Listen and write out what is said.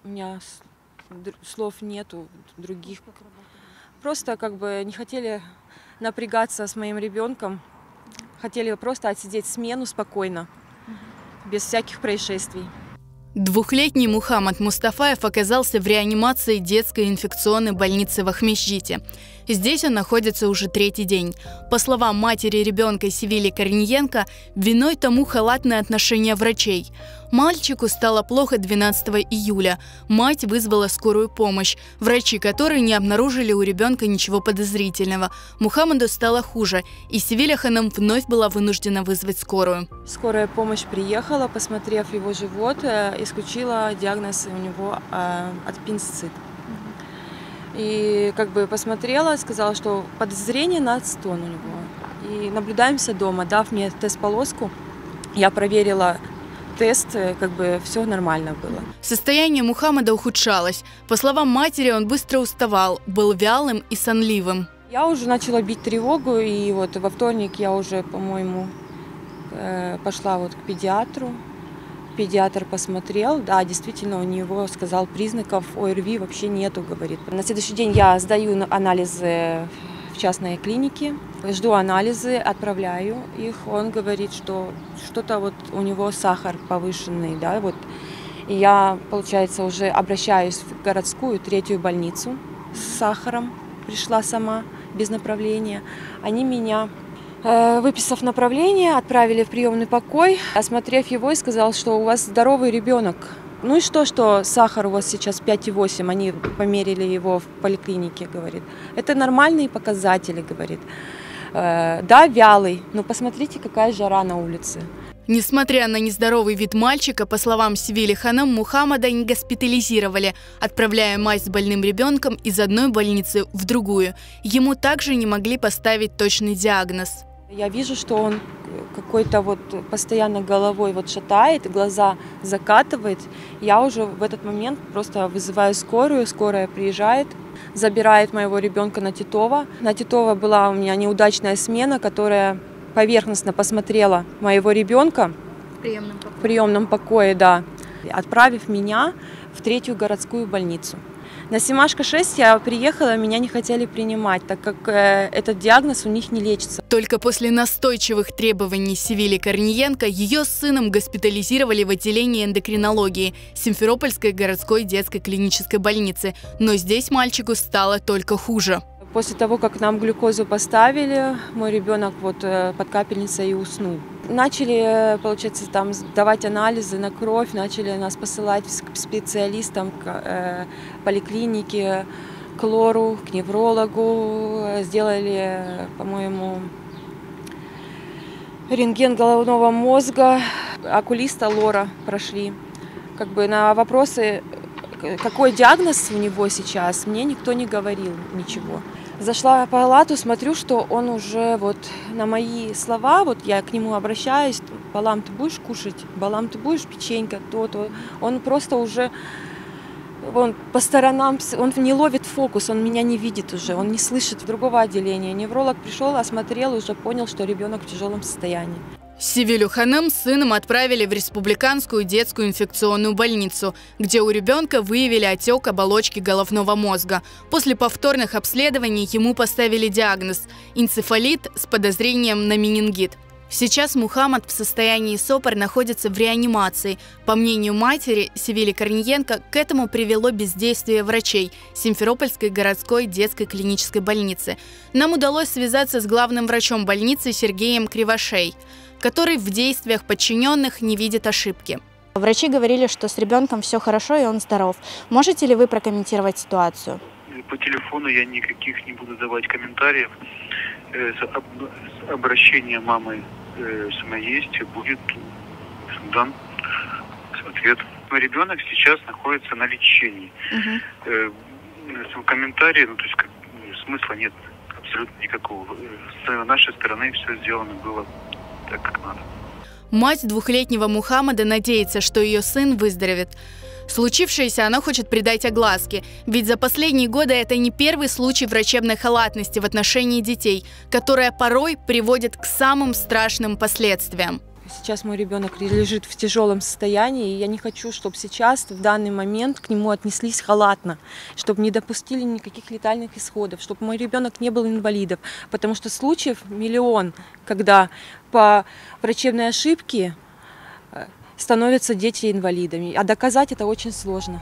У меня слов нету других. Просто как бы не хотели напрягаться с моим ребенком. Хотели просто отсидеть смену спокойно, без всяких происшествий. Двухлетний Мухаммад Мустафаев оказался в реанимации детской инфекционной больницы в Ахмеджите. Здесь он находится уже третий день. По словам матери ребенка Севили Корниенко, виной тому халатное отношение врачей. Мальчику стало плохо 12 июля. Мать вызвала скорую помощь. Врачи, которые не обнаружили у ребенка ничего подозрительного. Мухаммаду стало хуже, и Севиля Ханам вновь была вынуждена вызвать скорую. Скорая помощь приехала, посмотрев его живот, исключила диагноз у него аппендицит. И как бы посмотрела, сказала, что подозрение на стон у него. И наблюдаемся дома, дав мне тест-полоску, я проверила тест, как бы все нормально было. Состояние Мухаммада ухудшалось. По словам матери, он быстро уставал, был вялым и сонливым. Я уже начала бить тревогу, и вот во вторник я уже, по-моему, пошла вот к педиатру. Педиатр посмотрел, да, действительно, у него сказал, признаков ОРВИ вообще нету, говорит. На следующий день я сдаю анализы в частной клинике, жду анализы, отправляю их. Он говорит, что что-то вот у него сахар повышенный, да, вот. И я, получается, уже обращаюсь в городскую третью больницу с сахаром, пришла сама, без направления. Они меня, выписав направление, отправили в приемный покой, осмотрев его, и сказал, что у вас здоровый ребенок. Ну и что сахар у вас сейчас 5,8, они померили его в поликлинике, говорит. Это нормальные показатели, говорит. Да, вялый, но посмотрите, какая жара на улице. Несмотря на нездоровый вид мальчика, по словам Севили Ханам, Мухаммада не госпитализировали, отправляя мать с больным ребенком из одной больницы в другую. Ему также не могли поставить точный диагноз. Я вижу, что он какой-то вот постоянно головой вот шатает, глаза закатывает. Я уже в этот момент просто вызываю скорую, скорая приезжает, забирает моего ребенка на Титова. На Титова была у меня неудачная смена, которая поверхностно посмотрела моего ребенка в приемном покое, да, отправив меня в третью городскую больницу. На Семашко-6 я приехала, меня не хотели принимать, так как этот диагноз у них не лечится. Только после настойчивых требований Севили Корниенко ее с сыном госпитализировали в отделении эндокринологии Симферопольской городской детской клинической больницы. Но здесь мальчику стало только хуже. После того, как нам глюкозу поставили, мой ребенок вот под капельницей и уснул. Начали, получается, там давать анализы на кровь, начали нас посылать к специалистам, к поликлинике, к лору, к неврологу. Сделали, по-моему, рентген головного мозга, окулиста лора прошли. Как бы на вопросы, какой диагноз у него сейчас, мне никто не говорил ничего. Зашла в палату, смотрю, что он уже вот на мои слова, вот я к нему обращаюсь, балам, ты будешь кушать, балам, ты будешь печенька, то-то. Он просто уже, он по сторонам, он не ловит фокус, он меня не видит уже, он не слышит другого отделения. Невролог пришел, осмотрел, уже понял, что ребенок в тяжелом состоянии. Севилю Ханам с сыном отправили в Республиканскую детскую инфекционную больницу, где у ребенка выявили отек оболочки головного мозга. После повторных обследований ему поставили диагноз – энцефалит с подозрением на менингит. Сейчас Мухаммад в состоянии СОПР находится в реанимации. По мнению матери Севили Корниенко, к этому привело бездействие врачей Симферопольской городской детской клинической больницы. Нам удалось связаться с главным врачом больницы Сергеем Кривошей, который в действиях подчиненных не видит ошибки. Врачи говорили, что с ребенком все хорошо и он здоров. Можете ли вы прокомментировать ситуацию? По телефону я никаких не буду давать комментариев. Обращение мамы есть, будет дан ответ. Ребенок сейчас находится на лечении. Комментарии, то есть смысла нет абсолютно никакого. С нашей стороны все сделано было так, как надо. Мать двухлетнего Мухаммада надеется, что ее сын выздоровеет. Случившееся она хочет придать огласке, ведь за последние годы это не первый случай врачебной халатности в отношении детей, которая порой приводит к самым страшным последствиям. Сейчас мой ребенок лежит в тяжелом состоянии, и я не хочу, чтобы сейчас, в данный момент, к нему отнеслись халатно, чтобы не допустили никаких летальных исходов, чтобы мой ребенок не был инвалидом, потому что случаев миллион, когда по врачебной ошибке становятся дети инвалидами, а доказать это очень сложно.